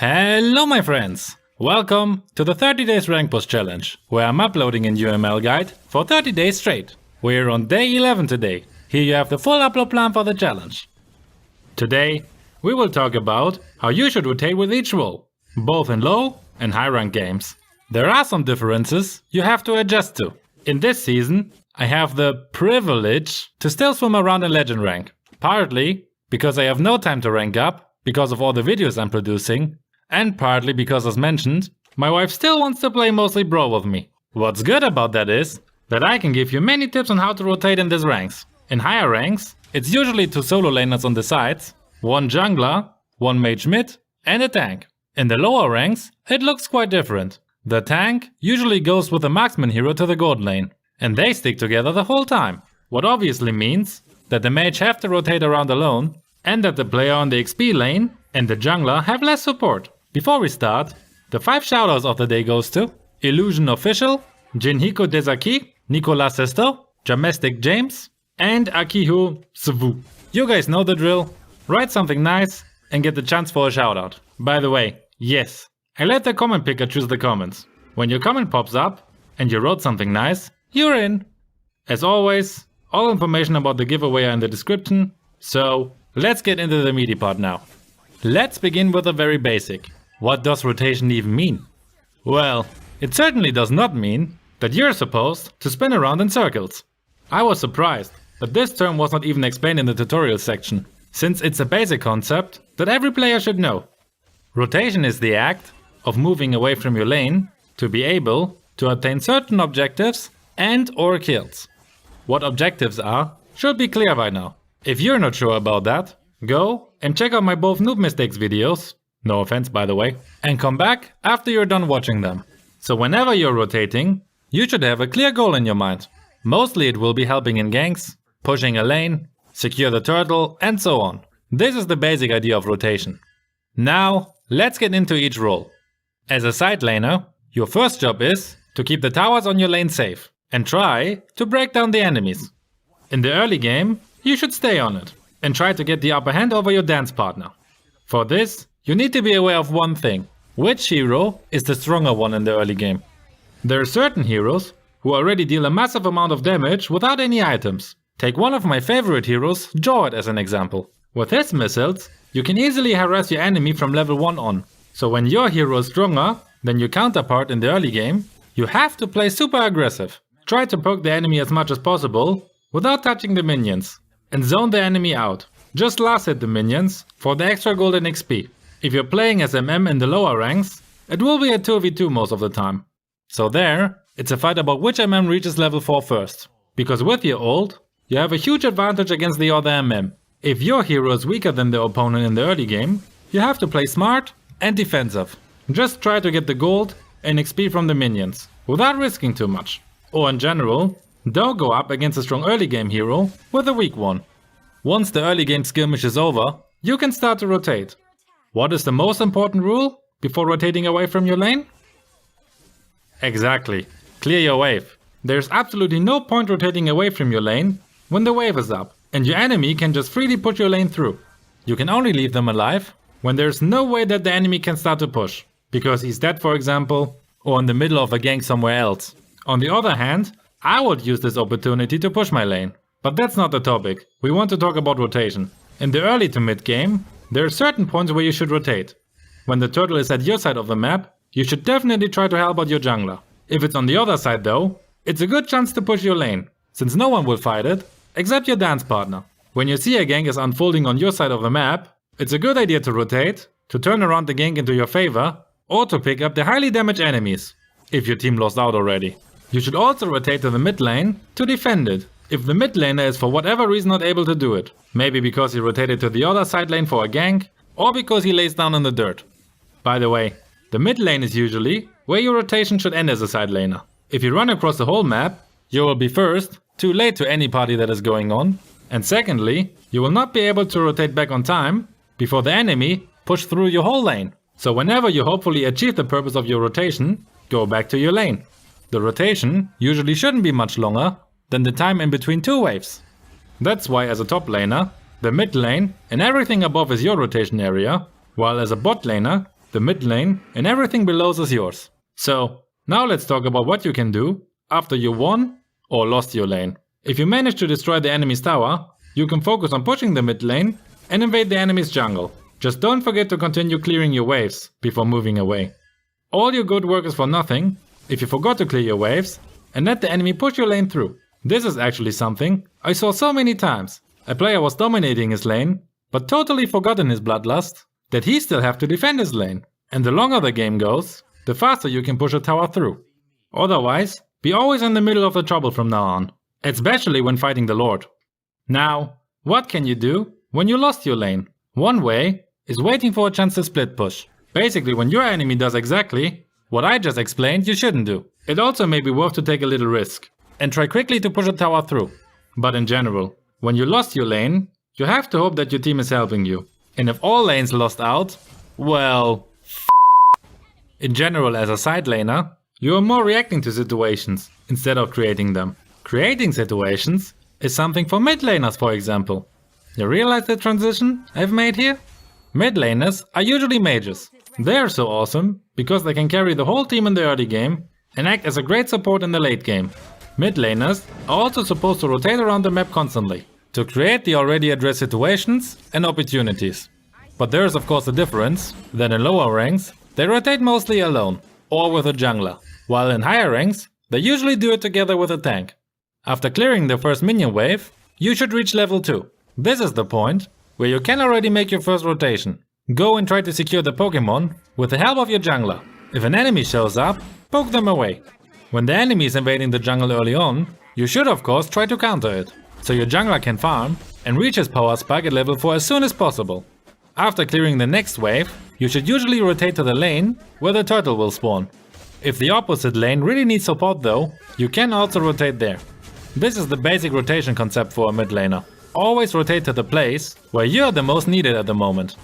Hello my friends! Welcome to the 30 days rank push challenge, where I'm uploading a UML guide for 30 days straight. We're on day 11 today. Here you have the full upload plan for the challenge. Today, we will talk about how you should rotate with each role, both in low and high rank games. There are some differences you have to adjust to. In this season, I have the privilege to still swim around in legend rank, partly because I have no time to rank up because of all the videos I'm producing, and partly because, as mentioned, my wife still wants to play mostly bro with me. What's good about that is that I can give you many tips on how to rotate in these ranks. In higher ranks, it's usually 2 solo laners on the sides, 1 jungler, 1 mage mid, and a tank. In the lower ranks, it looks quite different. The tank usually goes with a marksman hero to the gold lane, and they stick together the whole time. What obviously means that the mage have to rotate around alone, and that the player on the XP lane and the jungler have less support. Before we start, the 5 shoutouts of the day goes to Illusion Official, Jinhiko Desaki, Nicolas Sesto, Jamestic James, and Akihu Svu. You guys know the drill. Write something nice and get the chance for a shoutout. By the way, yes, I let the comment picker choose the comments. When your comment pops up and you wrote something nice, you're in. As always, all information about the giveaway are in the description, so let's get into the meaty part now. Let's begin with the very basic. What does rotation even mean? Well, it certainly does not mean that you're supposed to spin around in circles. I was surprised that this term was not even explained in the tutorial section, since it's a basic concept that every player should know. Rotation is the act of moving away from your lane to be able to attain certain objectives and/or kills. What objectives are should be clear by now. If you're not sure about that, go and check out my both noob mistakes videos, no offense by the way, and come back after you're done watching them. So whenever you're rotating, you should have a clear goal in your mind. Mostly it will be helping in ganks, pushing a lane, secure the turtle, and so on. This is the basic idea of rotation. Now, let's get into each role. As a side laner, your first job is to keep the towers on your lane safe and try to break down the enemies. In the early game, you should stay on it and try to get the upper hand over your dance partner. For this, you need to be aware of one thing: which hero is the stronger one in the early game. There are certain heroes who already deal a massive amount of damage without any items. Take one of my favorite heroes, Jord, as an example. With his missiles, you can easily harass your enemy from level 1 on. So when your hero is stronger than your counterpart in the early game, you have to play super aggressive. Try to poke the enemy as much as possible without touching the minions, and zone the enemy out. Just last hit the minions for the extra golden XP. If you're playing as MM in the lower ranks, it will be a 2v2 most of the time. So there, it's a fight about which MM reaches level 4 first. Because with your ult, you have a huge advantage against the other MM. If your hero is weaker than the opponent in the early game, you have to play smart and defensive. Just try to get the gold and XP from the minions, without risking too much. Or in general, don't go up against a strong early game hero with a weak one. Once the early game skirmish is over, you can start to rotate. What is the most important rule before rotating away from your lane? Exactly, clear your wave. There's absolutely no point rotating away from your lane when the wave is up and your enemy can just freely push your lane through. You can only leave them alive when there's no way that the enemy can start to push, because he's dead for example, or in the middle of a gank somewhere else. On the other hand, I would use this opportunity to push my lane. But that's not the topic. We want to talk about rotation. In the early to mid game, there are certain points where you should rotate. When the turtle is at your side of the map, you should definitely try to help out your jungler. If it's on the other side though, it's a good chance to push your lane, since no one will fight it, except your dance partner. When you see a gank is unfolding on your side of the map, it's a good idea to rotate, to turn around the gank into your favor, or to pick up the highly damaged enemies, if your team lost out already. You should also rotate to the mid lane to defend it, if the mid laner is for whatever reason not able to do it. Maybe because he rotated to the other side lane for a gank, or because he lays down in the dirt. By the way, the mid lane is usually where your rotation should end as a side laner. If you run across the whole map, you will be first, too late to any party that is going on, and secondly, you will not be able to rotate back on time before the enemy push through your whole lane. So whenever you hopefully achieve the purpose of your rotation, go back to your lane. The rotation usually shouldn't be much longer than the time in between 2 waves. That's why as a top laner, the mid lane and everything above is your rotation area, while as a bot laner, the mid lane, and everything below is yours. So, now let's talk about what you can do after you won or lost your lane. If you manage to destroy the enemy's tower, you can focus on pushing the mid lane and invade the enemy's jungle. Just don't forget to continue clearing your waves before moving away. All your good work is for nothing if you forgot to clear your waves and let the enemy push your lane through. This is actually something I saw so many times. A player was dominating his lane, but totally forgot in his bloodlust that he still have to defend his lane. And the longer the game goes, the faster you can push a tower through. Otherwise, be always in the middle of the trouble from now on, especially when fighting the Lord. Now, what can you do when you lost your lane? One way is waiting for a chance to split push. Basically, when your enemy does exactly what I just explained you shouldn't do. It also may be worth to take a little risk and try quickly to push a tower through. But in general, when you lost your lane, you have to hope that your team is helping you. And if all lanes lost out, well, in general, as a side laner, you are more reacting to situations instead of creating them. Creating situations is something for mid laners, for example. You realize the transition I've made here? Mid laners are usually mages. They are so awesome because they can carry the whole team in the early game and act as a great support in the late game. Mid laners are also supposed to rotate around the map constantly to create the already addressed situations and opportunities. But there is of course a difference that in lower ranks they rotate mostly alone or with a jungler, while in higher ranks they usually do it together with a tank. After clearing the first minion wave, you should reach level 2. This is the point where you can already make your first rotation. Go and try to secure the Pokemon with the help of your jungler. If an enemy shows up, poke them away. When the enemy is invading the jungle early on, you should of course try to counter it, so your jungler can farm and reach his power spike at level 4 as soon as possible. After clearing the next wave, you should usually rotate to the lane where the turtle will spawn. If the opposite lane really needs support though, you can also rotate there. This is the basic rotation concept for a mid laner. Always rotate to the place where you are the most needed at the moment.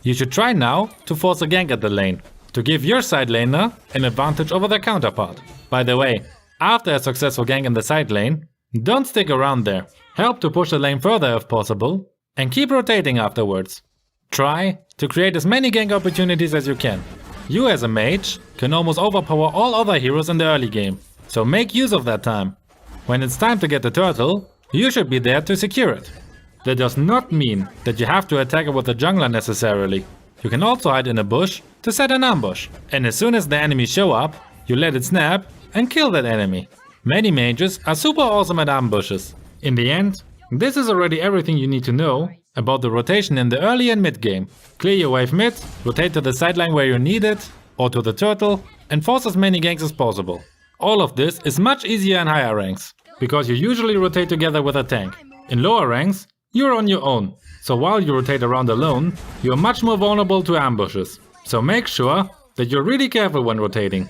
You should try now to force a gank at the lane, to give your side laner an advantage over their counterpart. By the way, after a successful gank in the side lane, don't stick around there. Help to push the lane further if possible, and keep rotating afterwards. Try to create as many gank opportunities as you can. You as a mage can almost overpower all other heroes in the early game, so make use of that time. When it's time to get the turtle, you should be there to secure it. That does not mean that you have to attack it with a jungler necessarily. You can also hide in a bush to set an ambush, and as soon as the enemies show up, you let it snap and kill that enemy. Many mages are super awesome at ambushes. In the end, this is already everything you need to know about the rotation in the early and mid game. Clear your wave mid, rotate to the sideline where you need it, or to the turtle, and force as many ganks as possible. All of this is much easier in higher ranks, because you usually rotate together with a tank. In lower ranks, you're on your own, so while you rotate around alone, you're much more vulnerable to ambushes. So make sure that you're really careful when rotating.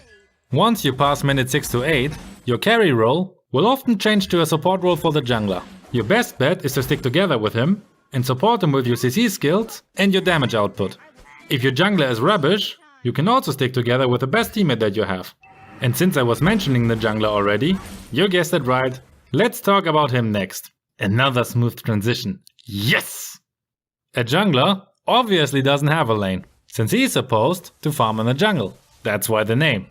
Once you pass minute 6 to 8, your carry role will often change to a support role for the jungler. Your best bet is to stick together with him and support him with your CC skills and your damage output. If your jungler is rubbish, you can also stick together with the best teammate that you have. And since I was mentioning the jungler already, you guessed it right, let's talk about him next. Another smooth transition. Yes! A jungler obviously doesn't have a lane, since he's supposed to farm in the jungle. That's why the name.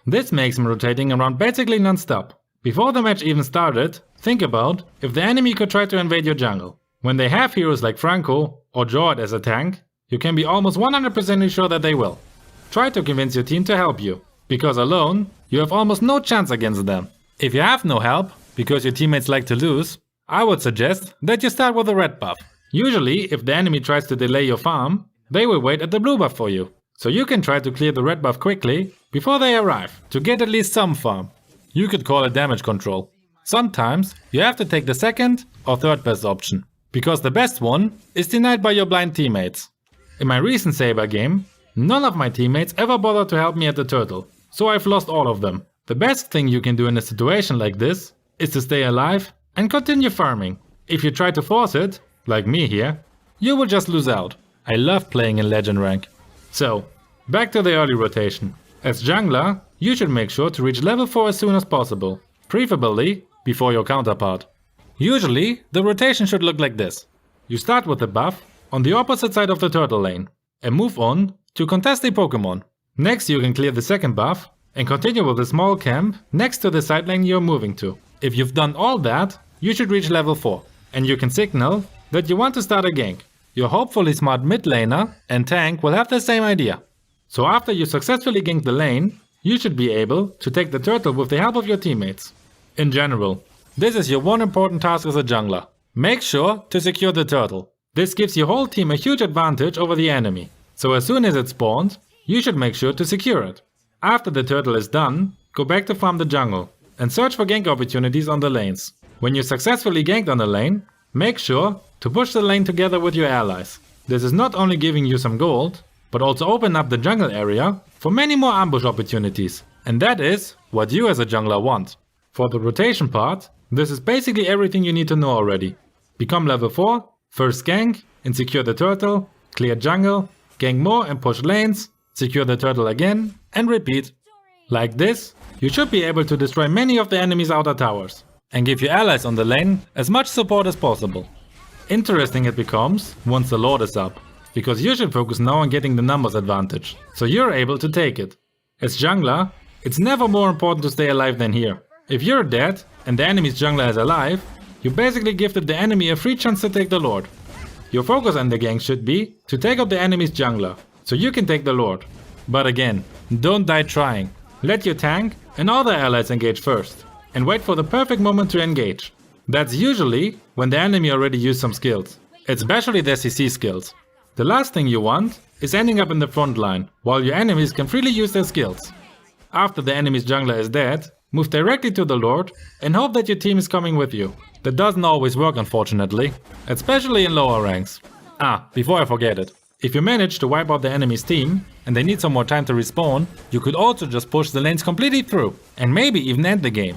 This makes him rotating around basically non-stop. Before the match even started, think about if the enemy could try to invade your jungle. When they have heroes like Franco or Jord as a tank, you can be almost 100% sure that they will. Try to convince your team to help you, because alone, you have almost no chance against them. If you have no help, because your teammates like to lose, I would suggest that you start with a red buff. Usually, if the enemy tries to delay your farm, they will wait at the blue buff for you. So you can try to clear the red buff quickly before they arrive, to get at least some farm. You could call it damage control. Sometimes you have to take the second or third best option, because the best one is denied by your blind teammates. In my recent Saber game, none of my teammates ever bothered to help me at the turtle, so I've lost all of them. The best thing you can do in a situation like this is to stay alive and continue farming. If you try to force it, like me here, you will just lose out. I love playing in legend rank. So, back to the early rotation. As jungler, you should make sure to reach level 4 as soon as possible, preferably before your counterpart. Usually, the rotation should look like this. You start with the buff on the opposite side of the turtle lane, and move on to contest a Pokemon. Next you can clear the second buff and continue with a small camp next to the side lane you're moving to. If you've done all that, you should reach level 4, and you can signal that you want to start a gank. Your hopefully smart mid laner and tank will have the same idea. So after you successfully gank the lane, you should be able to take the turtle with the help of your teammates. In general, this is your one important task as a jungler. Make sure to secure the turtle. This gives your whole team a huge advantage over the enemy. So as soon as it spawns, you should make sure to secure it. After the turtle is done, go back to farm the jungle and search for gank opportunities on the lanes. When you successfully ganked on a lane, make sure to push the lane together with your allies. This is not only giving you some gold, but also open up the jungle area for many more ambush opportunities. And that is what you as a jungler want. For the rotation part, this is basically everything you need to know already. Become level 4, first gank and secure the turtle, clear jungle, gank more and push lanes, secure the turtle again, and repeat. Like this, you should be able to destroy many of the enemy's outer towers and give your allies on the lane as much support as possible. Interesting it becomes once the Lord is up, because you should focus now on getting the numbers advantage, so you're able to take it. As jungler, it's never more important to stay alive than here. If you're dead and the enemy's jungler is alive, you basically gifted the enemy a free chance to take the Lord. Your focus on the gank should be to take out the enemy's jungler, so you can take the Lord. But again, don't die trying. Let your tank and other allies engage first, and wait for the perfect moment to engage. That's usually when the enemy already used some skills, especially their CC skills. The last thing you want is ending up in the front line, while your enemies can freely use their skills. After the enemy's jungler is dead, move directly to the Lord and hope that your team is coming with you. That doesn't always work, unfortunately, especially in lower ranks. Before I forget it. If you manage to wipe out the enemy's team and they need some more time to respawn, you could also just push the lanes completely through and maybe even end the game.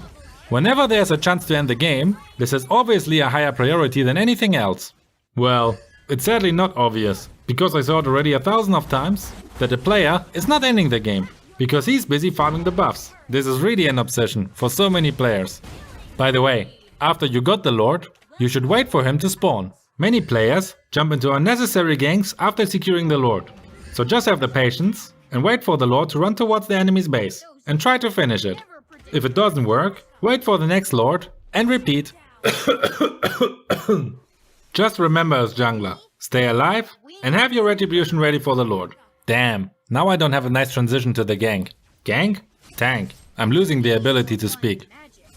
Whenever there's a chance to end the game, this is obviously a higher priority than anything else. Well, it's sadly not obvious, because I saw it already 1,000 of times that the player is not ending the game, because he's busy farming the buffs. This is really an obsession for so many players. By the way, after you got the Lord, you should wait for him to spawn. Many players jump into unnecessary ganks after securing the Lord. So just have the patience and wait for the Lord to run towards the enemy's base and try to finish it. If it doesn't work, wait for the next Lord and repeat. Just remember as jungler, stay alive and have your retribution ready for the Lord. Damn, now I don't have a nice transition to the gank. Gank? Tank. I'm losing the ability to speak.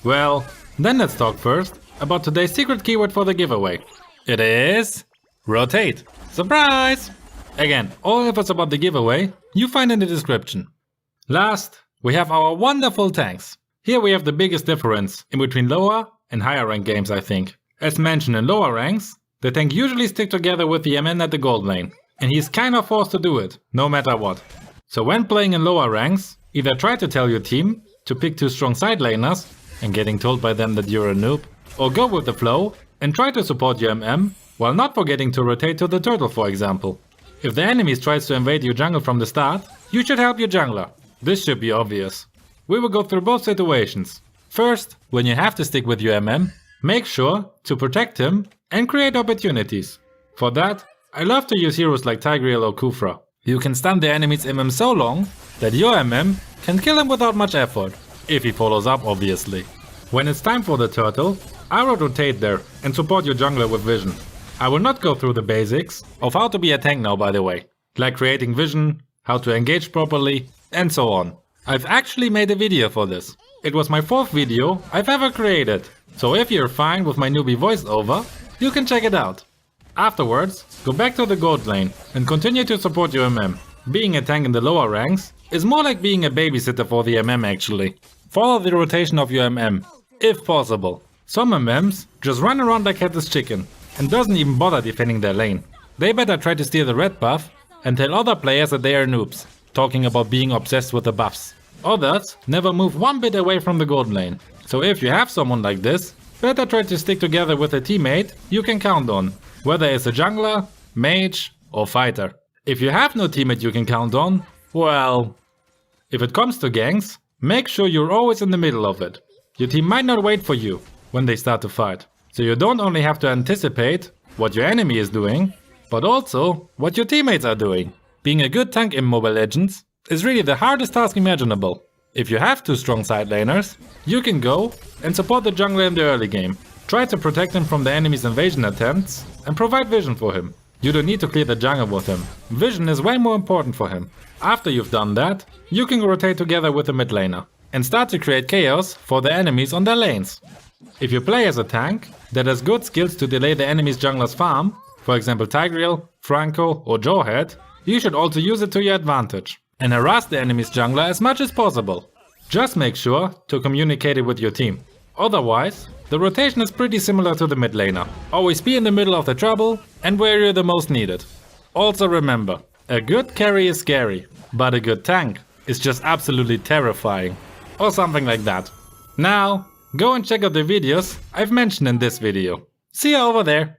Well, then let's talk first about today's secret keyword for the giveaway. It is rotate. Surprise! Again, all infos about the giveaway you find in the description. Last, we have our wonderful tanks. Here we have the biggest difference in between lower and higher rank games, I think. As mentioned, in lower ranks, the tank usually stick together with the MN at the gold lane, and he's kinda forced to do it, no matter what. So when playing in lower ranks, either try to tell your team to pick 2 strong side laners and getting told by them that you're a noob, or go with the flow and try to support your MM while not forgetting to rotate to the turtle, for example. If the enemy tries to invade your jungle from the start, you should help your jungler. This should be obvious. We will go through both situations. First, when you have to stick with your MM, make sure to protect him and create opportunities. For that, I love to use heroes like Tigreal or Kufra. You can stun the enemy's MM so long that your MM can kill him without much effort, if he follows up obviously. When it's time for the turtle, I will rotate there and support your jungler with vision. I will not go through the basics of how to be a tank now, by the way, like creating vision, how to engage properly, and so on. I've actually made a video for this. It was my 4th video I've ever created, so if you're fine with my newbie voiceover, you can check it out. Afterwards, go back to the gold lane and continue to support your MM. Being a tank in the lower ranks is more like being a babysitter for the MM actually. Follow the rotation of your MM, if possible. Some MMs just run around like headless chicken and doesn't even bother defending their lane. They better try to steal the red buff and tell other players that they are noobs, talking about being obsessed with the buffs. Others never move one bit away from the gold lane. So if you have someone like this, better try to stick together with a teammate you can count on, whether it's a jungler, mage or fighter. If you have no teammate you can count on, well, if it comes to ganks, make sure you're always in the middle of it. Your team might not wait for you when they start to fight. So you don't only have to anticipate what your enemy is doing, but also what your teammates are doing. Being a good tank in Mobile Legends is really the hardest task imaginable. If you have two strong side laners, you can go and support the jungler in the early game. Try to protect him from the enemy's invasion attempts and provide vision for him. You don't need to clear the jungle with him. Vision is way more important for him. After you've done that, you can rotate together with the mid laner and start to create chaos for the enemies on their lanes. If you play as a tank that has good skills to delay the enemy's jungler's farm, for example Tigreal, Franco or Jawhead, you should also use it to your advantage and harass the enemy's jungler as much as possible. Just make sure to communicate it with your team. Otherwise, the rotation is pretty similar to the mid laner. Always be in the middle of the trouble and where you're the most needed. Also remember, a good carry is scary, but a good tank is just absolutely terrifying. Or something like that. Now, go and check out the videos I've mentioned in this video. See you over there!